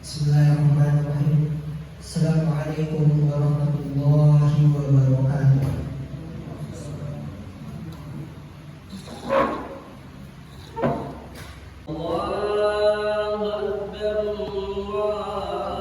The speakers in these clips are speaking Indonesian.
Bismillahirrahmanirrahim. Assalamualaikum warahmatullahi wabarakatuh. Allahu Akbar, Allahu Akbar.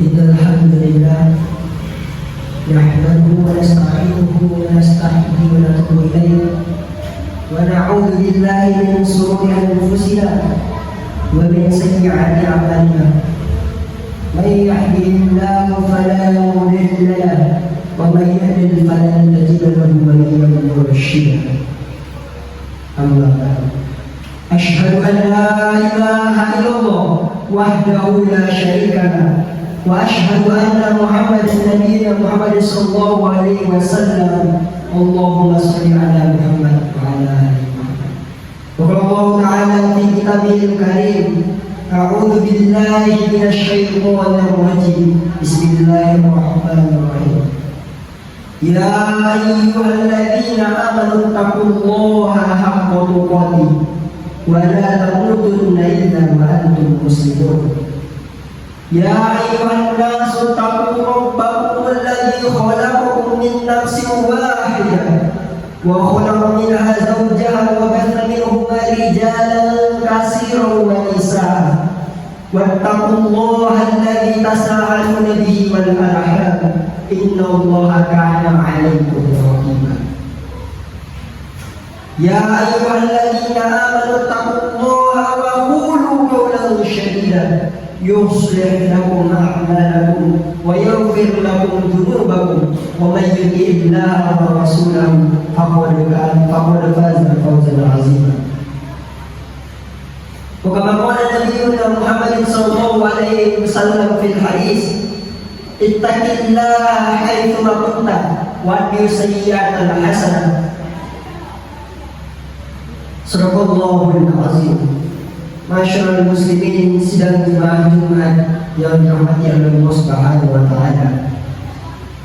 Innal hamdalillah nahmaduhu wa nasta'inuhu wa nasta'hihi wa natubu ilayhi wa na'udzu billahi min shururi anfusina wa min sayyi'ati a'malina. May yahdihillahu fala mudilla lahu wa may yudlil falan tajida lahu waliyyan murshida. Amma ba'd. Asyhadu an la ilaha illallah wahdahu la syarika lahu وأشهد أن محمدا نبينا محمد صلى الله عليه وسلم. اللهم صل على محمد وعلى آل محمد. وقال الله تعالى في كتابه الكريم: أعوذ بالله من الشيطان الرجيم. بسم الله الرحمن الرحيم. يا أيها الذين آمنوا اتقوا الله حق تقاته ولا تموتن إلا وأنتم مسلمون. يا أيها الناس اتقوا ربكم الذي خلقكم من نفس واحدة وخلق منها زوجها وبث منهما رجالا كثيرا ونساء واتقوا الله الذي تساءلون به والأرحام إن الله كان عليكم رقيبا. يا أيها الذين آمنوا اتقوا الله وقولوا قولا سديدا يصلح لكم أعمالكم ويغفر لكم ذنوبكم ومن يطع الله ورسوله فقد فاز فوزا عظيما. وكما قال نبينا محمد صلى الله عليه وسلم في الحديث: اتق الله حيثما كنت واتبع السيئات الحسنة. Sadaqallahul azim. Masyaallah muslimin sidang jemaah Jumat yang dirahmati oleh Allah Subhanahu wa taala.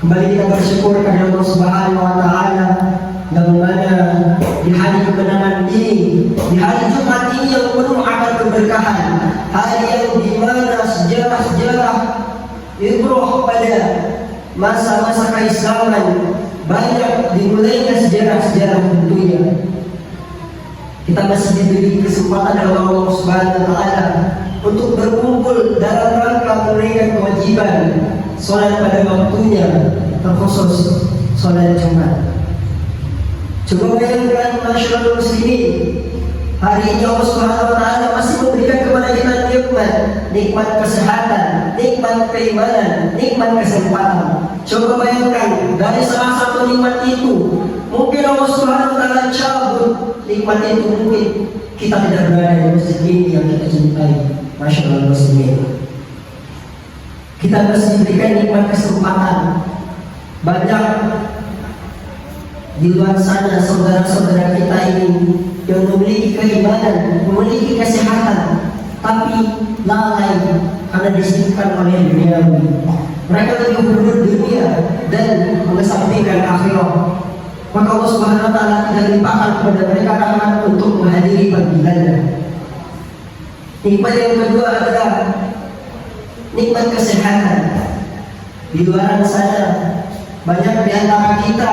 Kembali kita bersyukur kepada Allah Subhanahu wa taala yang mana di hari kemenangan ini, di hari Jumat ini yang penuh akan keberkahan, hari yang di mana sejarah-sejarah ibrah pada masa-masa keislaman banyak dimulainya sejarah-sejarah tentunya. Kita masih diberi kesempatan oleh Allah Subhanahu wa taala untuk berkumpul dalam rangka menunaikan kewajiban salat pada waktunya, terkhusus salat Jumat. Coba bayangkan masyarakat muslimin, hari ini Allah Subhanahu wa taala masih memberikan kepada kita nikmat kesehatan, nikmat keimanan, nikmat kesempatan. Coba bayangkan dari salah satu nikmat itu mungkin Allah Subhanahu wa taala cabut nikmat itu, mungkin kita tidak berada di masjid ini yang kita cintai. Masyaallah muslimin, kita masih diberikan nikmat kesempatan. Banyak di luar sana saudara-saudara kita ini yang memiliki keimanan, memiliki kesehatan, tapi lalai karena disibukkan oleh dunia. Mereka lebih berburu dunia dan mengesampingkan akhirat. Maka Allah Subhanahu wa taala tidak limpahkan kepada mereka rahmat untuk menghadiri panggilannya. Nikmat yang kedua adalah nikmat kesehatan. Di luar sana banyak di antara kita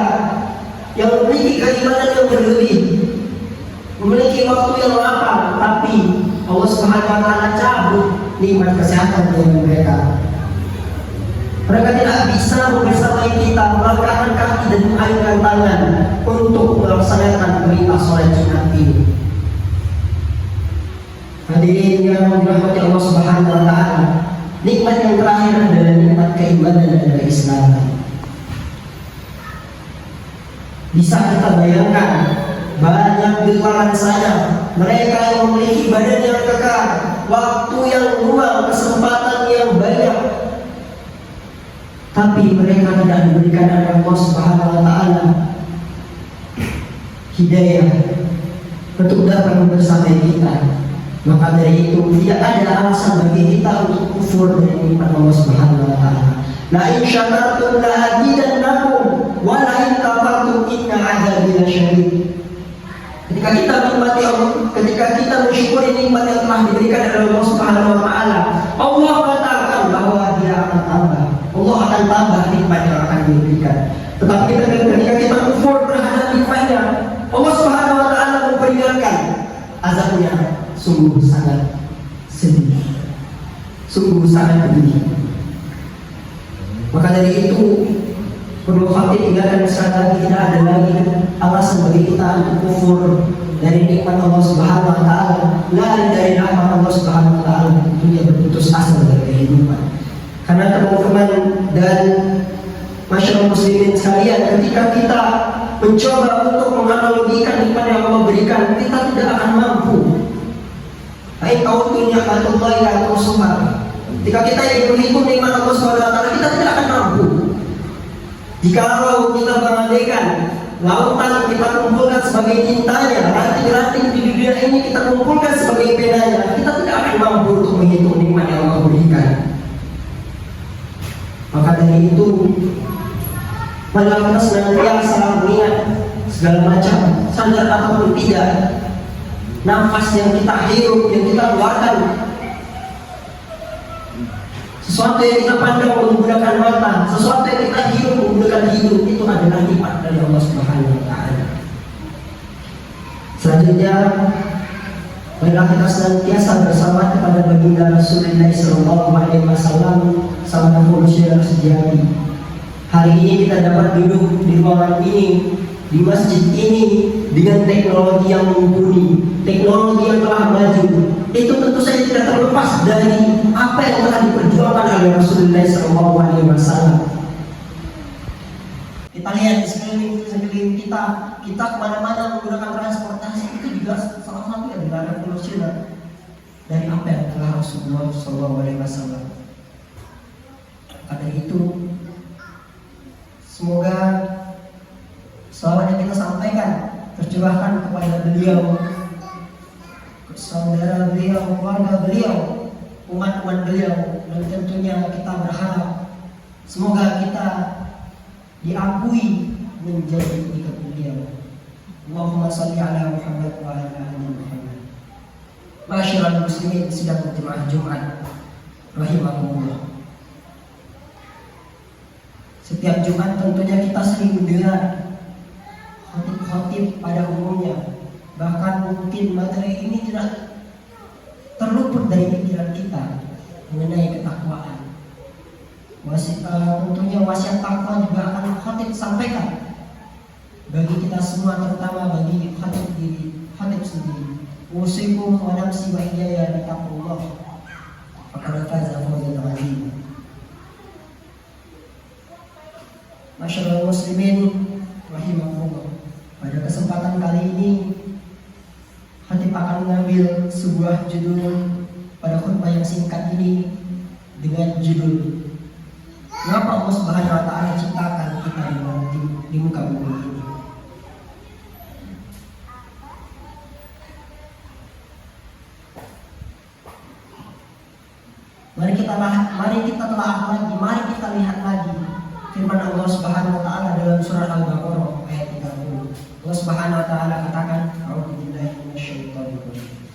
yang memiliki keimanan yang berlebih, memiliki waktu yang lapang, tapi Allah Subhanahu wa taala cabut nikmat kesehatan dari mereka. Mereka tidak bisa membersamai kita, melangkahkan kaki dan mengayunkan tangan untuk melaksanakan perintah sholat Jumat ini. Hadirin yang dirahmati Allah Subhanahu wa taala, nikmat yang terakhir adalah nikmat keimanan dan keislaman. Bisa kita bayangkan banyak gelaran sana. Mereka yang memiliki badan yang kekar, waktu yang luang, kesempatan yang banyak, tapi mereka tidak diberikan oleh Allah Subhanahu wa Ta'ala hidayah untuk datang bersama kita. Maka dari itu tidak ada alasan bagi kita untuk kufur dengan nikmat Allah Subhanahu wa Ta'ala. La in syakartum la azidannakum wa la in kafartum inna 'adzabi lasyadid. Ketika kita menikmati Allah, ketika kita mensyukuri nikmat yang telah diberikan oleh Allah Subhanahu wa Ta'ala, Allah katakan bahwa Dia akan tambah. Allah akan tambah nikmat yang akan diberikan. Tetapi ketika kita kufur terhadap nikmatnya, Allah Subhanahu wa Ta'ala memperingatkan azabnya sungguh sangat sedih, sungguh sangat pedih. Maka dari itu perlu khatib ingatkan sekali lagi, tidak ada lagi alasan bagi kita untuk kufur dari nikmat Allah Subhanahu wa Ta'ala, lari dari rahmat Allah Subhanahu wa Ta'ala, tentunya berputus asa dari kehidupan. Karena teman-teman dan masyarakat muslimin sekalian, ketika kita mencoba untuk menganalogikan nikmat yang Allah berikan, kita tidak akan mampu. Baik kau punya katullahi la tusuha. Ketika kita ingin menghitung nikmat Allah Subhanahu wa Ta'ala, kita tidak akan mampu. Jika kita mengandaikan lautan kita kumpulkan sebagai tintanya, ranting-ranting di dunia ini kita kumpulkan sebagai penanya, kita tidak akan mampu untuk menghitung nikmat yang Allah berikan. Maka dari itu, marilah kita senantiasa mengingat segala macam, sadar ataupun tidak, nafas yang kita hirup, yang kita keluarkan, sesuatu yang kita pandang menggunakan mata, sesuatu yang kita hirup menggunakan hidung, itu adalah nikmat dari Allah Subhanahu wa Ta'ala. Selanjutnya, marilah kita senantiasa bersama kepada baginda Rasulullah SAW, sama manusia sejati. Hari ini kita dapat duduk di ruangan ini, di masjid ini, dengan teknologi yang mumpuni, teknologi yang telah maju. Itu tentu saja tidak terlepas dari apa yang telah diperjuangkan oleh Rasulullah SAW. Kita lihat di sekeliling kita, kita kemana-mana menggunakan transportasi, itu juga salah satu yang dilarang revolusioner dari apa yang telah Rasulullah SAW. Karena itu, semoga selawat yang kita sampaikan tercurahkan kepada beliau, saudara beliau, keluarga beliau, umat-umat beliau, dan tentunya kita berharap semoga kita diakui menjadi ikut beliau. Allahumma salli ala Muhammad wa ala ali Muhammad. Masyaallah muslimin sidang jemaah Jumat rahimakumullah. Setiap Jumat tentunya kita sering mendengar khotib pada umumnya. Bahkan mungkin materi ini tidak terluput dari pikiran kita mengenai ketakwaan. Tentunya wasiat takwa juga akan khotib sampaikan bagi kita semua, terutama bagi khotib sendiri. Usikum wa nafsi wa iyaya bittaqwallah. Faqad faza fawzan 'azima. Masyaallah muslimin rahimakumullah. Pada kesempatan kali ini khatib akan mengambil sebuah judul pada khutbah yang singkat ini dengan judul Mengapa Allah Subhanahu wa Ta'ala ciptakan kita di muka bumi ini. Mari kita telah lagi, mari kita lihat lagi firman Allah Subhanahu wa Ta'ala dalam surah Al-Baqarah ayat 30. Allah Subhanahu wa Ta'ala katakan, A'udzubillahi minasyaitonir rajim.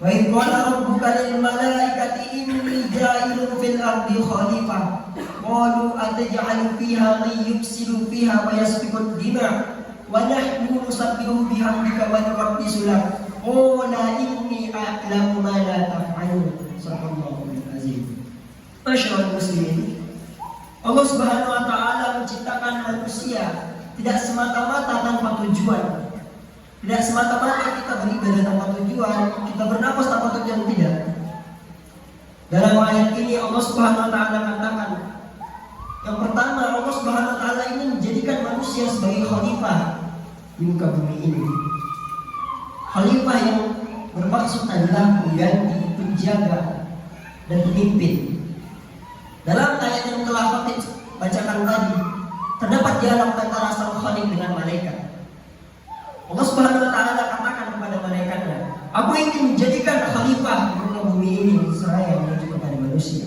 Wa idh qala rabbuka lil malaikati inni ja'ilun fil ardi khalifah. Qalu ataj'alu fiha man yufsidu fiha wa yasfiku ad-dima' wa nahnu nusabbihu bihamdika wa nuqaddisu lak. Qala inni a'lamu ma la taf'alun. Subhanallahul azim. Masyaallah muslimin. Allah Subhanahu wa Ta'ala menciptakan manusia tidak semata-mata tanpa tujuan. Tidak semata-mata kita beribadah tanpa tujuan, kita bernapas tanpa tujuan, tidak. Dalam ayat ini Allah Subhanahu wa Ta'ala katakan, yang pertama, Allah Subhanahu wa Ta'ala ingin menjadikan manusia sebagai khalifah di muka bumi ini. khalifah yang bermaksud adalah pengganti, penjaga, dan pemimpin. Dalam ayat yang telah Khatib bacakan tadi, terdapat dialog antara sang khalik dengan malaikat. Allah Subhanahu wa taala katakan kepada malaikatnya, "Aku ingin menjadikan khalifah di muka bumi ini seraya menuju kepada manusia."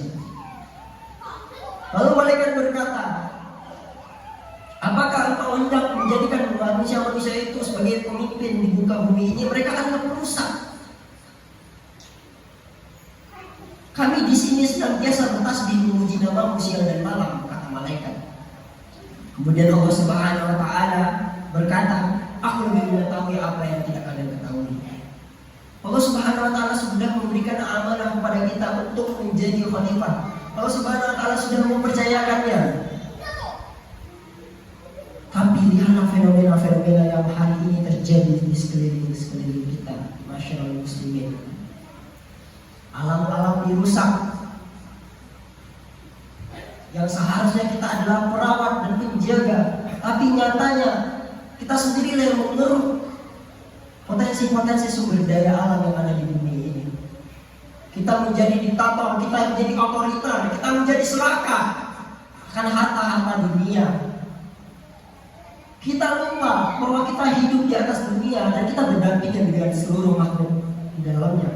Lalu malaikat berkata, "Apakah engkau hendak menjadikan manusia-manusia itu sebagai pemimpin di muka bumi ini? Mereka akan merusak. Kami di sini senantiasa bertasbih memuji namamu siang dan malam," kata malaikat. Kemudian Allah Subhanahu wa taala berkata, "Aku lebih mengetahui apa yang tidak kalian ketahui." Allah Subhanahu wa taala sudah memberikan amanah kepada kita untuk menjadi khalifah. Allah Subhanahu wa taala sudah mempercayakannya. Tapi lihatlah fenomena-fenomena yang hari ini terjadi di sekeliling kita, masyarakat muslimin. Alam-alam dirusak. Yang seharusnya kita adalah perawat dan penjaga, tapi nyatanya kita sendiri yang mengeruk potensi-potensi sumber daya alam yang ada di bumi ini. Kita menjadi diktator, kita menjadi otoriter, kita menjadi serakah akan harta-harta dunia. Kita lupa bahwa kita hidup di atas dunia dan kita berdampingan dengan seluruh makhluk di dalamnya.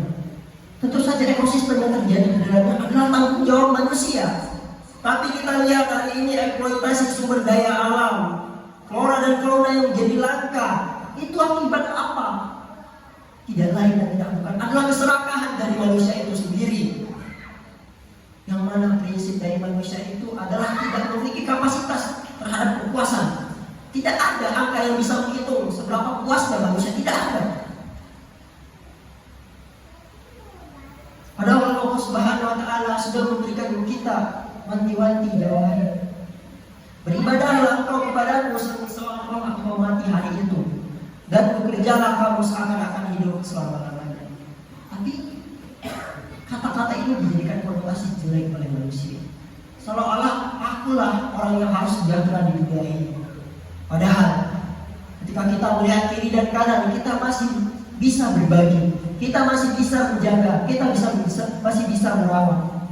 Tentu saja ekosistem yang terjadi di dalamnya adalah tanggung jawab manusia. Tapi kita lihat hari ini eksploitasi sumber daya alam, flora dan fauna yang menjadi langka. Itu akibat apa? Tidak lain dan tidak bukan adalah keserakahan dari manusia itu sendiri. Yang mana prinsip dari manusia itu adalah tidak memiliki kapasitas terhadap kepuasan. Tidak ada angka yang bisa menghitung seberapa puasnya manusia, tidak ada. Padahal Allah Subhanahu wa taala sudah memberikan kita wanti-wanti jawaban. Beribadahlah engkau kepadamu seolah engkau mau mati hari itu, dan bekerjalah kamu seakan-akan hidup selama-lamanya. Tapi kata-kata ini dijadikan konotasi jelek oleh manusia, seolah-olah akulah orang yang harus sejahtera di dunia ini. Padahal ketika kita melihat kiri dan kanan, kita masih bisa berbagi, kita masih bisa menjaga, kita masih bisa merawat.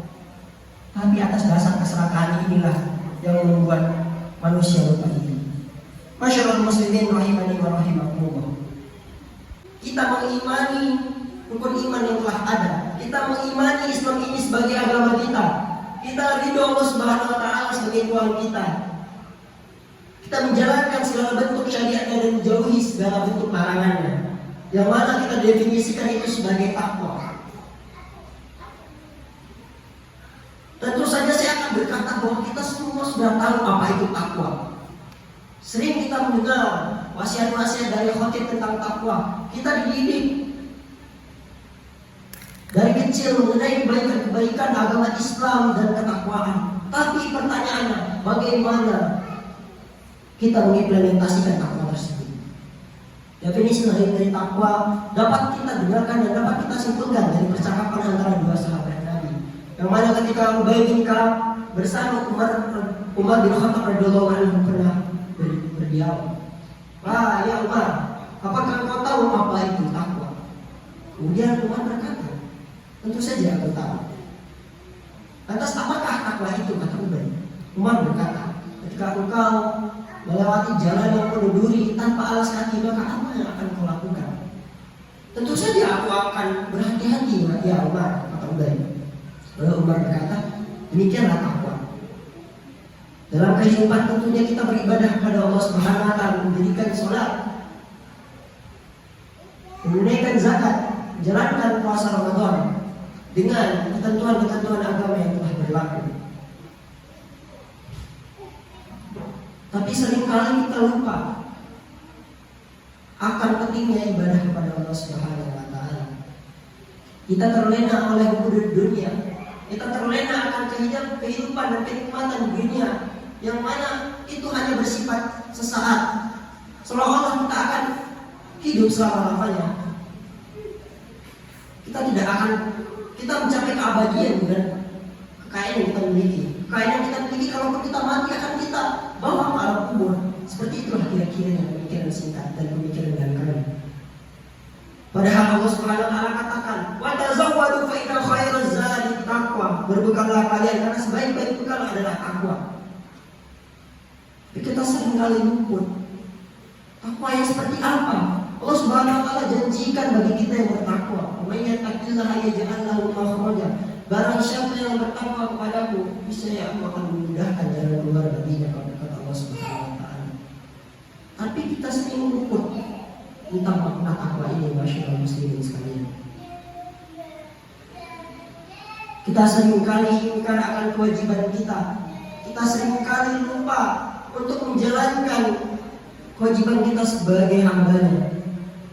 Tapi atas dasar keserakahan inilah yang membuat manusia lupa diri. Masyaallah muslimin rahimani wa rahimakumullah. Kita mengimani rukun iman yang telah ada. Kita mengimani Islam ini sebagai agama kita. Kita ridho Allah Subhanahu wa taala sebagai Tuhan kita. Kita menjalankan segala bentuk syariatnya dan menjauhi segala bentuk larangannya, yang mana kita definisikan itu sebagai takwa. Tentu saja saya akan berkata bahwa kita semua sudah tahu apa itu takwa. Sering kita mendengar wasiat-wasiat dari khotib tentang takwa. Kita dididik dari kecil mengenai kebaikan agama Islam dan ketakwaan. Tapi pertanyaannya, bagaimana kita mengimplementasikan takwa tersebut? Definisi dari takwa dapat kita dengarkan dan dapat kita simpulkan dari percakapan antara dua sahabat Nabi, yang mana ketika Ubay bin Ka'ab bersama Umar bin Khattab radhiyallahu anhu pernah berdialog. "Wah, ya Umar, apakah kau tahu apa itu takwa?" Kemudian Umar berkata, "Tentu saja aku tahu." "Lantas apakah takwa itu?" kata Ubay. Umar berkata, "Ketika engkau melewati jalan yang penuh duri tanpa alas kaki, maka apa yang akan kau lakukan?" "Tentu saja aku akan berhati-hati ya Umar," kata Ubay. Lalu Umar berkata, "Demikianlah takwa." Dalam kehidupan tentunya kita beribadah kepada Allah Subhanahu wa taala, mendirikan sholat, menunaikan zakat, menjalankan puasa Ramadan dengan ketentuan-ketentuan agama yang telah berlaku. Tapi seringkali kita lupa akan pentingnya ibadah kepada Allah Subhanahu wa taala. Kita terlena oleh dunia. Kita terlena akan kehidupan dan kenikmatan dunia, yang mana itu hanya bersifat sesaat. Seolah-olah kita akan hidup selama-lamanya. Kita mencapai keabadian dengan kekayaan yang kita miliki. Kekayaan yang kita miliki kalau kita mati akan kita bawa ke alam kubur. Seperti itulah kira-kira pemikiran singkat dan pemikiran dan keren. Padahal Subhanahu wa taala katakan, "Wa tazawwadu fa inna khairaz zadi taqwa." Berbekallah kalian karena sebaik-baik bekal adalah takwa. Tapi kita sering kali luput. Takwa yang seperti apa? Allah Subhanahu wa taala janjikan bagi kita yang bertakwa, "Wa may yattaqillaha yaj'al lahu makhraja." Barang siapa yang bertakwa kepadaku, niscaya aku akan memudahkan jalan keluar baginya, kata Allah Subhanahu wa taala. Tapi kita sering luput tentang makna takwa ini, masyaallah muslimin sekalian. Kita sering kali ingkar akan kewajiban kita. Kita sering kali lupa untuk menjalankan kewajiban kita sebagai hamba-Nya.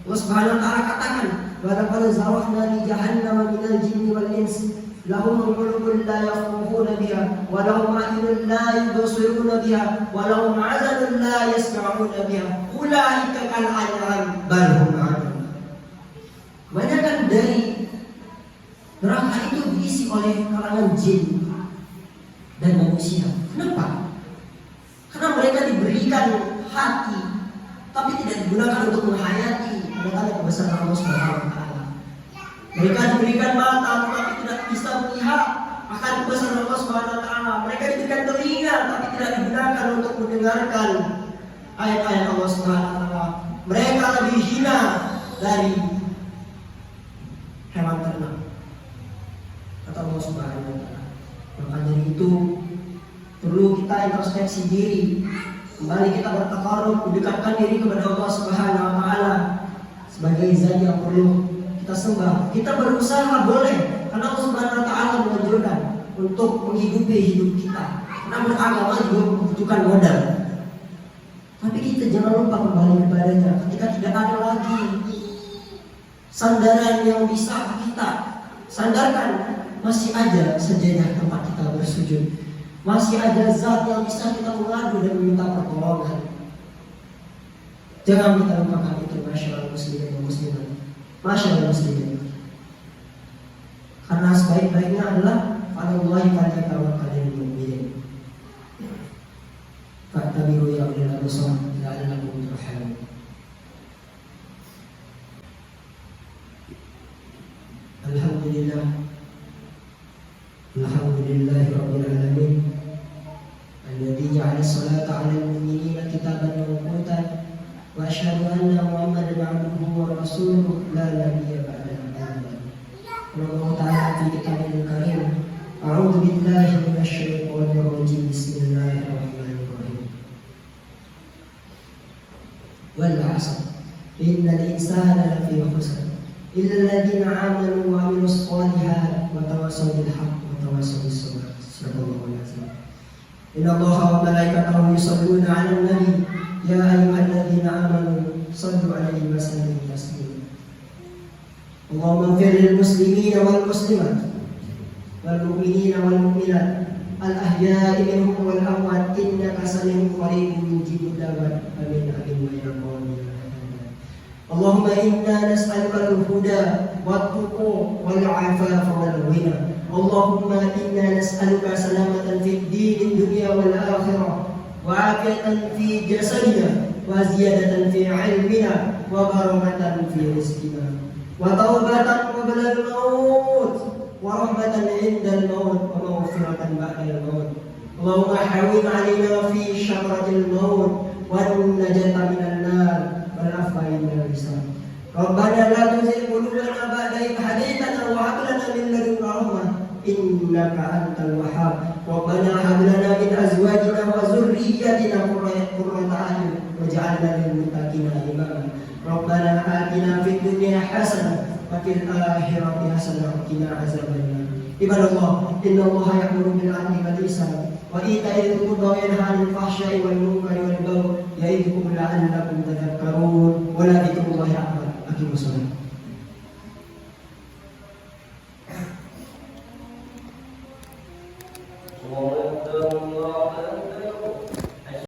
Allah Subhanahu wa taala katakan, "Wa laqad zara'na li jahannama minal jinni wal insi lahum qulubun la yafqahuna biha wa lahum a'yunun la yubsiruna biha wa lahum 'adhanun la yasma'una biha ulaika kal an'am bal hum adall." Kebanyakan dari neraka itu diisi oleh kalangan jin dan manusia. Kenapa? Karena mereka diberikan hati tapi tidak digunakan untuk menghayati tanda-tanda kebesaran Allah Subhanahu wa taala. Mereka diberikan mata tetapi tidak bisa melihat akan kebesaran Allah Subhanahu wa taala. Mereka diberikan telinga tapi tidak digunakan untuk mendengarkan ayat-ayat Allah Subhanahu wa taala. Mereka lebih hina dari hewan ternak, kata Allah Subhanahu wa taala. Maka dari itu perlu kita introspeksi diri, kembali kita bertakarub, mendekatkan diri kepada Allah Subhanahu wa taala sebagai zat yang perlu kita sembah. Kita berusaha boleh, karena Allah Subhanahu wa taala menganjurkan untuk menghidupi hidup kita. Namun agama juga membutuhkan modal. Tapi kita jangan lupa kembali kepadanya ketika tidak ada lagi sandaran yang bisa kita sandarkan. Masih ada sajadah tempat kita bersujud. Masih ada zat yang bisa kita mengadu dan meminta pertolongan. Jangan kita lupakan itu, masyaallah muslimin dan muslimat. Masyaallah muslimin. Karena sebaik-baiknya adalah Allahi falyatawakkalul mu'minin. Fattabi'u ya ulil absar la'allakum turhamun. Alhamdulillah. Alhamdulillahi rabbil alamin. Alladzi ja'ala as-salata 'alal mu'minina kitaban mawqutan. Wa asyhadu anna Muhammadan 'abduhu wa rasuluhu la nabiyya ba'dahu. Allah Ta'ala fi kitabihil karim. A'udzu billahi minasy syaithanir rajim. Bismillahirrahmanirrahim. Wal 'asr. Innal insana lafi khusr. Illa alladziina 'amanu wa 'amilus shalihaati wa tawassaw bil haqqi wa tawassaw bis sabr. Sadaqallahul 'azim. Inna Allaha wa malaikatahu yusholluna 'alan nabi. Ya ayyuhalladzina amanu shallu 'alaihi wa sallimu taslima. Allahumma ighfir lil muslimina wal muslimat wal mu'minina wal mu'minat al ahya'i minhum wal amwat innaka sami'un qaribun mujibud da'wat. Amin amin wa ya rabbal alamin. Allahumma inna nas'aluka al-huda wat-tuqa wal 'afafa wal ghina. Allahumma inna nas'aluka salamatan fid din dunya wal akhirah wa 'afiyatan fi jasadina wa ziyadatan fi 'ilmina wa barakatan fi rizqina wa taubatan qabla al-maut wa rahmatan 'inda al-maut wa maghfiratan ba'da al-maut. Allahumma hawwin 'alaina fi syakratil maut wan najata minan nar wal afwa minal hisab. Rabbana la tuzigh qulubana ba'da idh hadaytana wa hab lana min ladunka rahmah innaka antal wahhab. Rabbana hab lana min azwajina wa dhurriyyatina qurrata a'yun waj'alna lil muttaqina imama. Rabbana atina fid dunya hasanah wa fil akhirati hasanah wa qina azabannar. Ibadallah, innallaha ya'muru bil 'adli wal ihsan wa ita'i dzil qurba wa yanha 'anil fahsya'i wal munkari wal baghi ya'idukum la'allakum tadhakkarun. Wa la dzikrullahi akbar. Aqimus shalah.